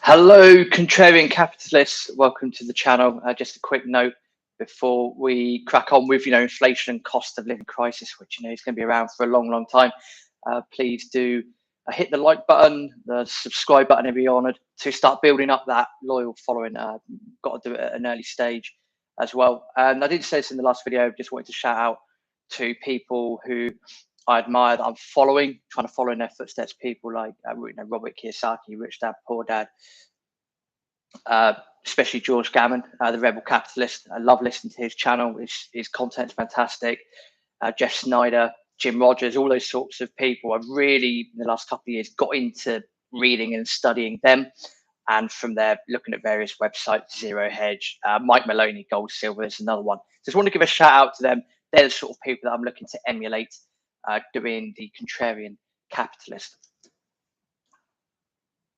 Hello, Contrarian capitalists. Welcome to the channel. Just a quick note before we crack on with, inflation and cost of living crisis, which, is going to be around for a long, long time. Please do hit the like button, the subscribe button if you're honoured, to start building up that loyal following. Got to do it at an early stage as well. And I did say this in the last video, just wanted to shout out to people who I admire, that I'm following, trying to follow in their footsteps. People like Robert Kiyosaki, Rich Dad, Poor Dad, especially George Gammon, the Rebel Capitalist. I love listening to his channel. His content's fantastic. Jeff Snyder, Jim Rogers, all those sorts of people. I've really, in the last couple of years, got into reading and studying them. And from there, looking at various websites, Zero Hedge, Mike Maloney, Gold Silver is another one. Just want to give a shout out to them. They're the sort of people that I'm looking to emulate, doing the Contrarian capitalist.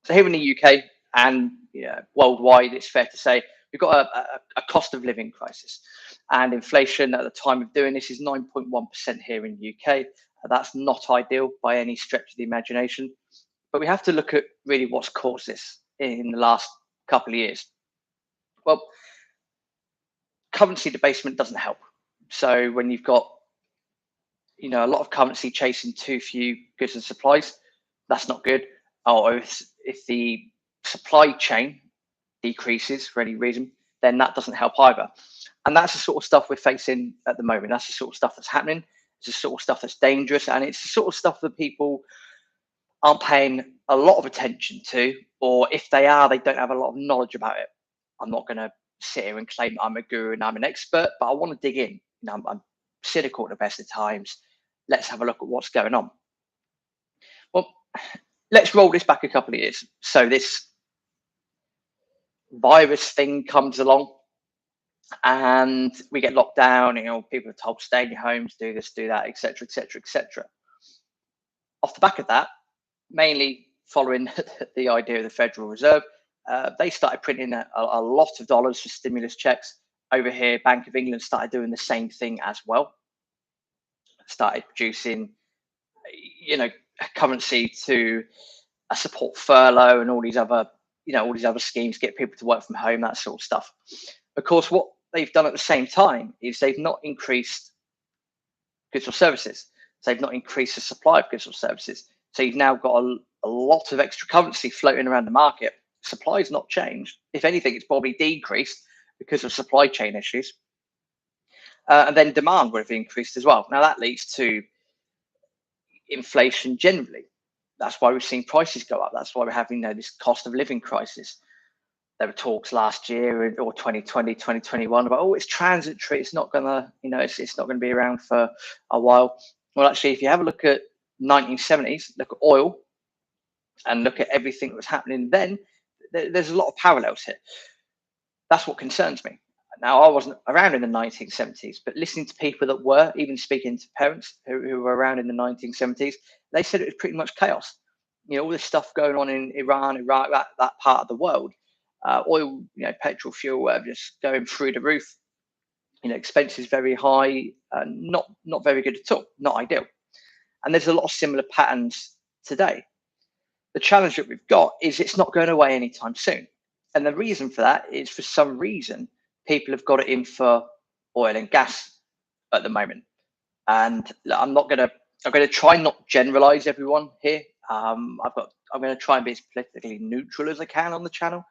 So here in the UK and worldwide, it's fair to say we've got a cost of living crisis, and inflation at the time of doing this is 9.1% here in the UK. That's not ideal by any stretch of the imagination, but we have to look at really what's caused this in the last couple of years. Well, currency debasement doesn't help. So when you've got a lot of currency chasing too few goods and supplies, that's not good. Or if the supply chain decreases for any reason, then that doesn't help either. And that's the sort of stuff we're facing at the moment. That's the sort of stuff that's happening. It's the sort of stuff that's dangerous, and it's the sort of stuff that people aren't paying a lot of attention to, or if they are, they don't have a lot of knowledge about it. I'm not going to sit here and claim that I'm a guru and I'm an expert, but I want to dig in. I'm cynical at the best of times. Let's have a look at what's going on. Well, let's roll this back a couple of years. So this virus thing comes along and we get locked down. People are told stay in your homes, do this, do that, etc., etc., etc. Off the back of that, mainly following the idea of the Federal Reserve, they started printing a lot of dollars for stimulus checks. Over here, Bank of England started doing the same thing as well. Started producing, currency to support furlough and all these other schemes, get people to work from home, that sort of stuff. Of course, what they've done at the same time is they've not increased goods or services. So they've not increased the supply of goods or services. So you've now got a lot of extra currency floating around the market. Supply's not changed. If anything, it's probably decreased because of supply chain issues. And then demand would have increased as well. Now that leads to inflation generally. That's why we've seen prices go up. That's why we're having this cost of living crisis. There were talks last year or 2020, 2021 about, it's transitory. It's not gonna, it's not going to be around for a while. Well, actually, if you have a look at 1970s, look at oil, and look at everything that was happening then, there's a lot of parallels here. That's what concerns me. Now, I wasn't around in the 1970s, but listening to people that were, even speaking to parents who were around in the 1970s, they said it was pretty much chaos. All this stuff going on in Iran, Iraq, that part of the world, oil, petrol, fuel, just going through the roof. Expenses very high, not very good at all, not ideal. And there's a lot of similar patterns today. The challenge that we've got is it's not going away anytime soon. And the reason for that is, for some reason, people have got it in for oil and gas at the moment. And I'm going to try not generalize everyone here. I'm going to try and be as politically neutral as I can on the channel.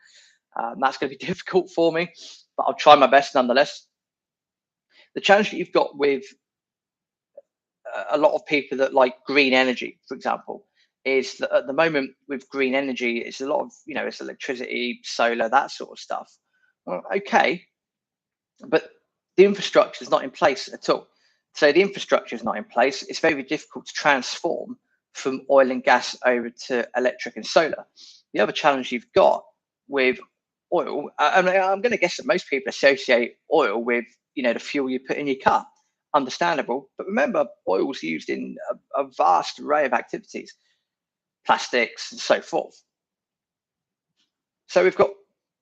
That's going to be difficult for me, but I'll try my best nonetheless. The challenge that you've got with a lot of people that like green energy, for example, is that at the moment with green energy, it's a lot of, it's electricity, solar, that sort of stuff. Well, okay, but the infrastructure is not in place at all. So the infrastructure is not in place. It's very difficult to transform from oil and gas over to electric and solar. The other challenge you've got with oil, I'm going to guess that most people associate oil with, the fuel you put in your car. Understandable, but remember, oil is used in a vast array of activities, plastics and so forth. So we've got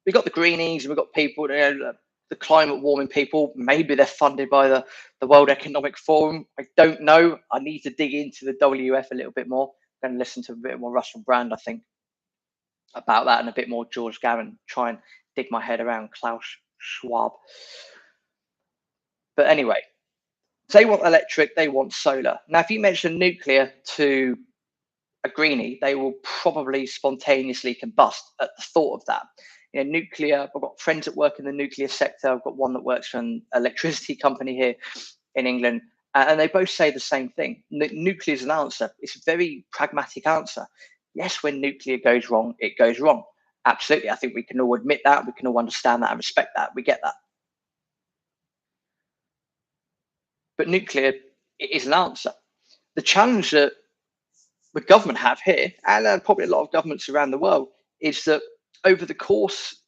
the greenies, and we've got people, the climate warming people. Maybe they're funded by the World Economic Forum. I don't know. I need to dig into the WF a little bit more. I'm going to listen to a bit more Russell Brand, I think. about that and a bit more George Gammon, try and dig my head around Klaus Schwab. But anyway, they want electric, they want solar. Now, if you mention nuclear to a greenie, they will probably spontaneously combust at the thought of that. Nuclear, I've got friends that work in the nuclear sector. I've got one that works for an electricity company here in England, and they both say the same thing. Nuclear is an answer. It's a very pragmatic answer. Yes, when nuclear goes wrong, it goes wrong. Absolutely. I think we can all admit that. We can all understand that and respect that. We get that. But nuclear is an answer. The challenge that the government have here, and probably a lot of governments around the world, is that over the course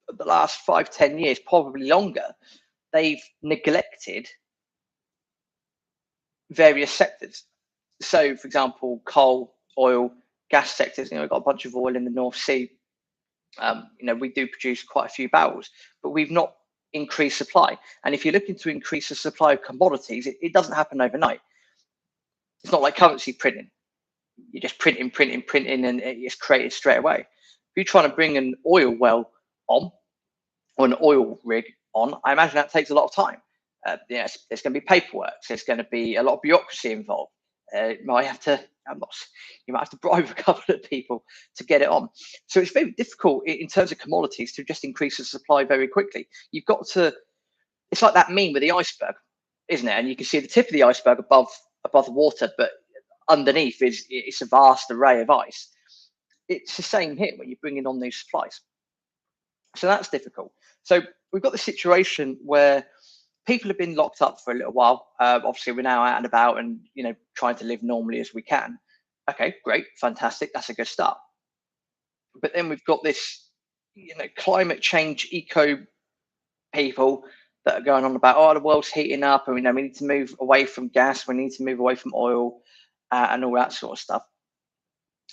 of the last 5-10 years, probably longer, they've neglected various sectors. So, for example, coal, oil, gas sectors. We've got a bunch of oil in the North Sea. We do produce quite a few barrels, but we've not increased supply. And if you're looking to increase the supply of commodities, it doesn't happen overnight. It's not like currency printing. You're just printing, and it's created straight away. If you're trying to bring an oil well on or an oil rig on, I imagine that takes a lot of time. There's going to be paperwork. There's going to be a lot of bureaucracy involved. You might have to bribe a couple of people to get it on. So it's very difficult in terms of commodities to just increase the supply very quickly. You've got to. It's like that meme with the iceberg, isn't it? And you can see the tip of the iceberg above the water, but underneath it's a vast array of ice. It's the same here when you're bringing on these supplies. So that's difficult. So we've got the situation where people have been locked up for a little while. Obviously, we're now out and about and trying to live normally as we can. Okay, great, fantastic. That's a good start. But then we've got this, climate change eco people that are going on about, oh, the world's heating up, and we need to move away from gas, we need to move away from oil, and all that sort of stuff.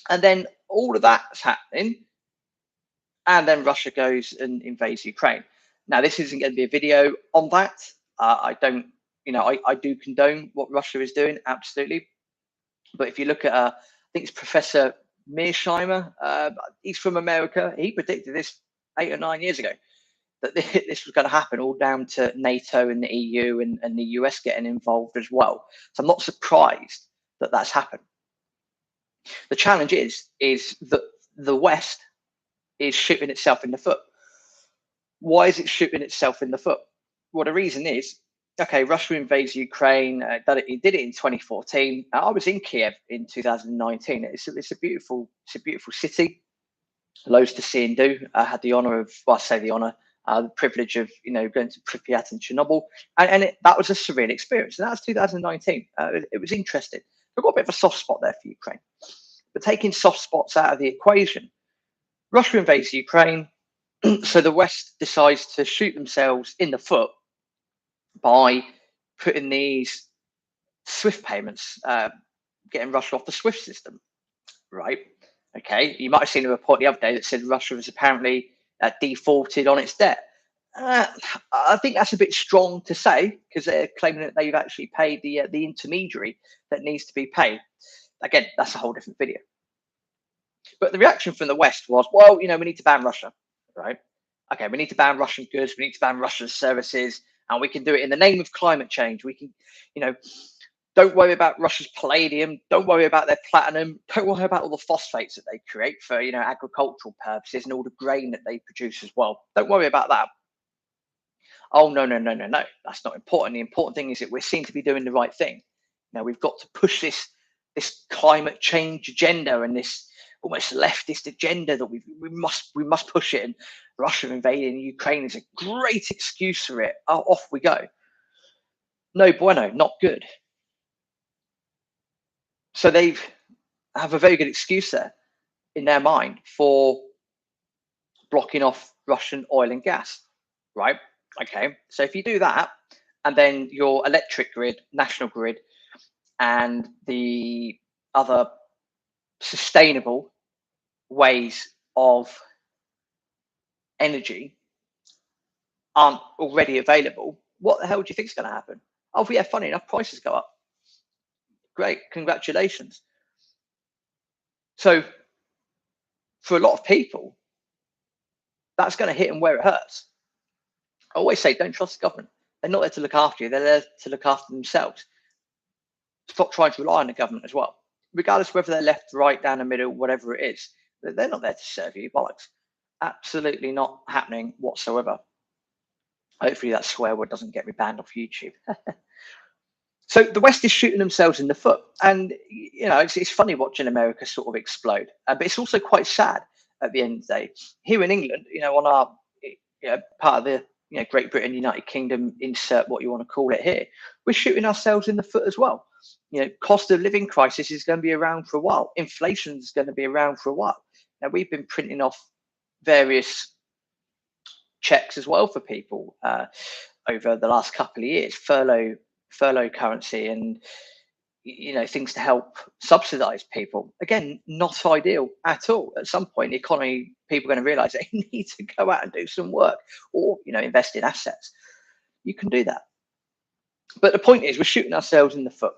And then all of that's happening, and then Russia goes and invades Ukraine. Now, this isn't going to be a video on that. I don't, I do condone what Russia is doing, absolutely. But if you look at, I think it's Professor Mearsheimer, he's from America. He predicted this 8 or 9 years ago, that this was going to happen, all down to NATO and the EU and the US getting involved as well. So I'm not surprised that that's happened. The challenge is that the West is shooting itself in the foot. Why is it shooting itself in the foot? Well, the reason is, okay, Russia invades Ukraine. It did it in 2014. I was in Kiev in 2019. It's a beautiful city. Loads to see and do. I had the honor of, well, I say the honor, the privilege of going to Pripyat and Chernobyl, and that was a surreal experience. And that was 2019. It was interesting. I've got a bit of a soft spot there for Ukraine, but taking soft spots out of the equation, Russia invades Ukraine, so the West decides to shoot themselves in the foot by putting these SWIFT payments, getting Russia off the SWIFT system, right? Okay, you might have seen a report the other day that said Russia has apparently defaulted on its debt. I think that's a bit strong to say, because they're claiming that they've actually paid the intermediary that needs to be paid. Again, that's a whole different video. But the reaction from the West was, well, we need to ban Russia, right? Okay, we need to ban Russian goods, we need to ban Russian services, and we can do it in the name of climate change. We can, don't worry about Russia's palladium, don't worry about their platinum, don't worry about all the phosphates that they create for, agricultural purposes and all the grain that they produce as well. Don't worry about that. Oh, no, that's not important. The important thing is that we're seen to be doing the right thing. We've got to push this climate change agenda and this almost leftist agenda that we must push it. And Russia invading Ukraine is a great excuse for it. Oh, off we go. No bueno, not good. So they have a very good excuse there in their mind for blocking off Russian oil and gas, right? Okay, so if you do that, and then your electric grid, national grid, and the other sustainable ways of energy aren't already available, what the hell do you think is going to happen? Oh, yeah, funny enough, prices go up. Great, congratulations. So for a lot of people, that's going to hit them where it hurts. I always say, don't trust the government. They're not there to look after you. They're there to look after themselves. Stop trying to rely on the government as well, regardless whether they're left, right, down the middle, whatever it is. They're not there to serve you, bollocks. Absolutely not happening whatsoever. Hopefully that swear word doesn't get me banned off YouTube. So the West is shooting themselves in the foot. And, it's funny watching America sort of explode. But it's also quite sad at the end of the day. Here in England, on our part of the Great Britain, United Kingdom, insert what you want to call it here, we're shooting ourselves in the foot as well. Cost of living crisis is going to be around for a while. Inflation is going to be around for a while. Now, we've been printing off various checks as well for people over the last couple of years, furlough currency and things to help subsidize people. Again, not ideal at all. At some point, the economy, people are going to realize they need to go out and do some work or invest in assets. You can do that. But the point is, we're shooting ourselves in the foot.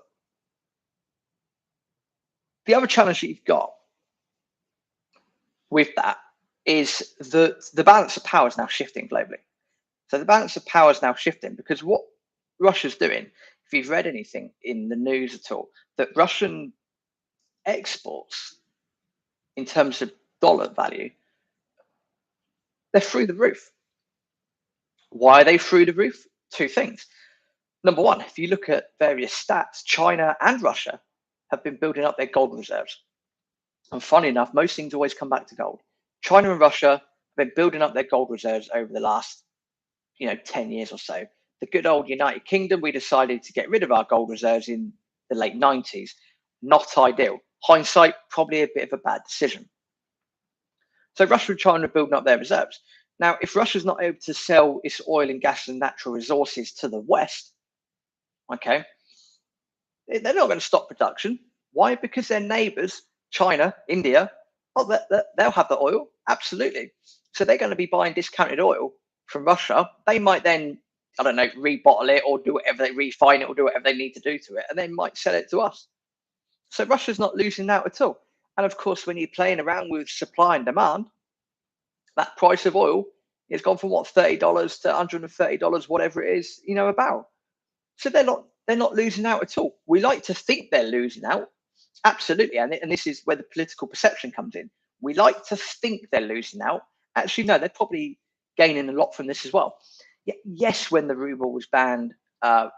The other challenge that you've got with that is that the balance of power is now shifting globally. So the balance of power is now shifting because what Russia's doing, if you've read anything in the news at all, that Russian exports in terms of dollar value, they're through the roof. Why are they through the roof? Two things. Number one, if you look at various stats, China and Russia have been building up their gold reserves. And funny enough, most things always come back to gold. China and Russia have been building up their gold reserves over the last 10 years or so. The good old United Kingdom, we decided to get rid of our gold reserves in the late 90s. Not ideal. Hindsight, probably a bit of a bad decision. So Russia and China are building up their reserves. Now, if Russia's not able to sell its oil and gas and natural resources to the West, okay, they're not going to stop production. Why? Because their neighbors, China, India, they'll have the oil. Absolutely. So they're going to be buying discounted oil from Russia. They might then, I don't know, rebottle it or do whatever they refine it or do whatever they need to do to it, and they might sell it to us. So Russia's not losing out at all. And of course, when you're playing around with supply and demand, that price of oil has gone from $30 to $130, whatever it is, a barrel. So they're not losing out at all. We like to think they're losing out. Absolutely. And this is where the political perception comes in. We like to think they're losing out. Actually, no, they're probably gaining a lot from this as well. Yes, when the ruble was banned a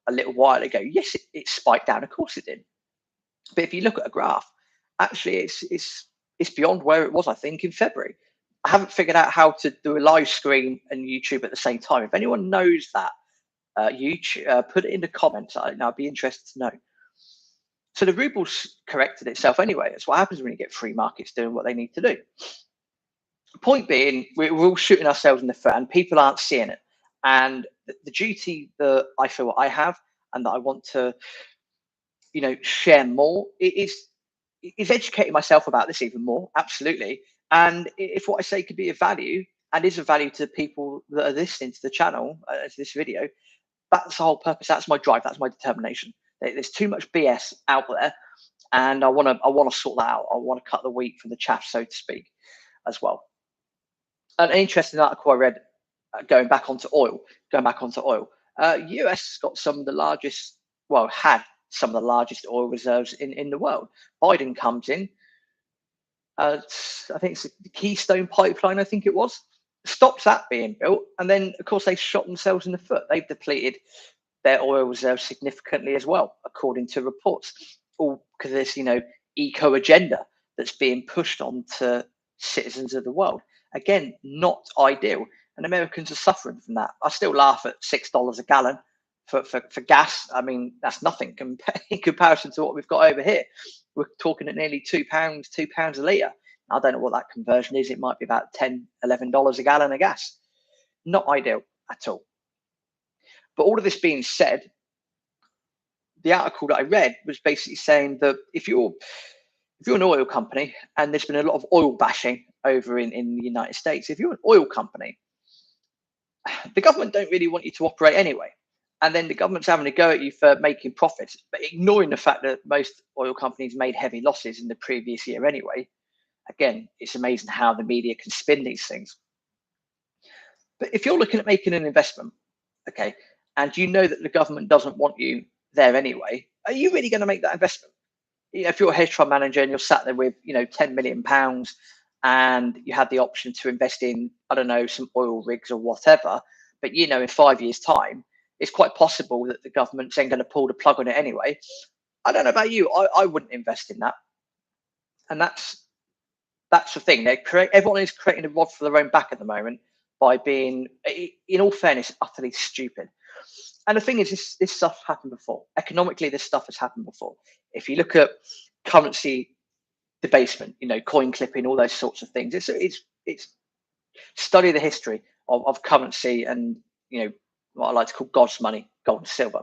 little while ago, yes, it spiked down. Of course it did. But if you look at a graph, actually, it's beyond where it was, I think, in February. I haven't figured out how to do a live stream and YouTube at the same time. If anyone knows that, YouTube, put it in the comments. I'd be interested to know. So the ruble's corrected itself anyway. That's what happens when you get free markets doing what they need to do. Point being, we're all shooting ourselves in the foot and people aren't seeing it. And the duty that I feel I have and that I want to, share more is educating myself about this even more. Absolutely. And if what I say could be of value and is of value to people that are listening to the channel, to this video, that's the whole purpose. That's my drive. That's my determination. There's too much BS out there, and I want to sort that out. I want to cut the wheat from the chaff, so to speak, as well. An interesting article I read going back onto oil. US got some of the largest, had some of the largest oil reserves in the world. Biden comes in. I think it's the Keystone Pipeline. I think it was. Stops that being built, and then of course they shot themselves in the foot. They've depleted their oil reserves significantly as well, according to reports. All because of this, eco agenda that's being pushed on to citizens of the world. Again, not ideal, and Americans are suffering from that. I still laugh at $6 a gallon for gas. I mean, that's nothing in comparison to what we've got over here. We're talking at nearly £2 a litre. I don't know what that conversion is. It might be about $10, $11 a gallon of gas. Not ideal at all. But all of this being said, the article that I read was basically saying that if you're an oil company, and there's been a lot of oil bashing over in the United States, if you're an oil company, the government don't really want you to operate anyway. And then the government's having a go at you for making profits, but ignoring the fact that most oil companies made heavy losses in the previous year anyway. Again, it's amazing how the media can spin these things. But if you're looking at making an investment, okay, and you know that the government doesn't want you there anyway, are you really going to make that investment? If you're a hedge fund manager and you're sat there with, £10 million, and you had the option to invest in, I don't know, some oil rigs or whatever, but in 5 years' time, it's quite possible that the government's then going to pull the plug on it anyway. I don't know about you. I wouldn't invest in that. And that's the thing. Everyone is creating a rod for their own back at the moment by being, in all fairness, utterly stupid. And the thing is, this stuff happened before. Economically, this stuff has happened before. If you look at currency debasement, coin clipping, all those sorts of things, it's study the history of currency and what I like to call God's money, gold and silver.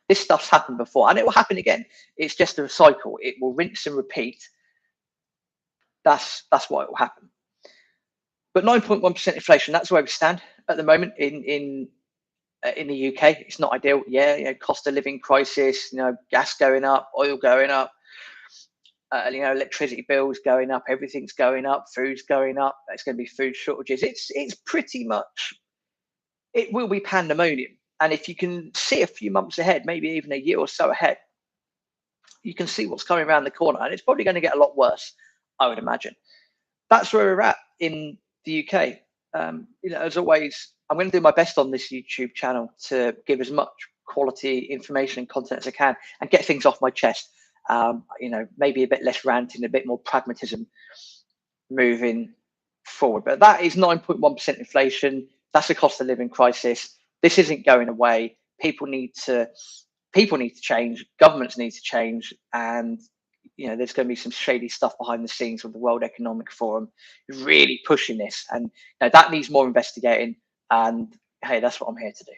This stuff's happened before, and it will happen again. It's just a cycle. It will rinse and repeat. That's what will happen. But 9.1% inflation, that's where we stand at the moment in the UK. It's not ideal. Yeah, cost of living crisis, gas going up, oil going up, electricity bills going up, everything's going up, food's going up. There's going to be food shortages. It's pretty much, it will be pandemonium. And if you can see a few months ahead, maybe even a year or so ahead, you can see what's coming around the corner, and it's probably going to get a lot worse, I would imagine. That's where we're at in the UK. As always, I'm going to do my best on this YouTube channel to give as much quality information and content as I can and get things off my chest. Maybe a bit less ranting, a bit more pragmatism moving forward. But that is 9.1% inflation. That's a cost of living crisis. This isn't going away. People need to change. Governments need to change, and there's going to be some shady stuff behind the scenes with the World Economic Forum really pushing this, and that needs more investigating. And hey, that's what I'm here to do.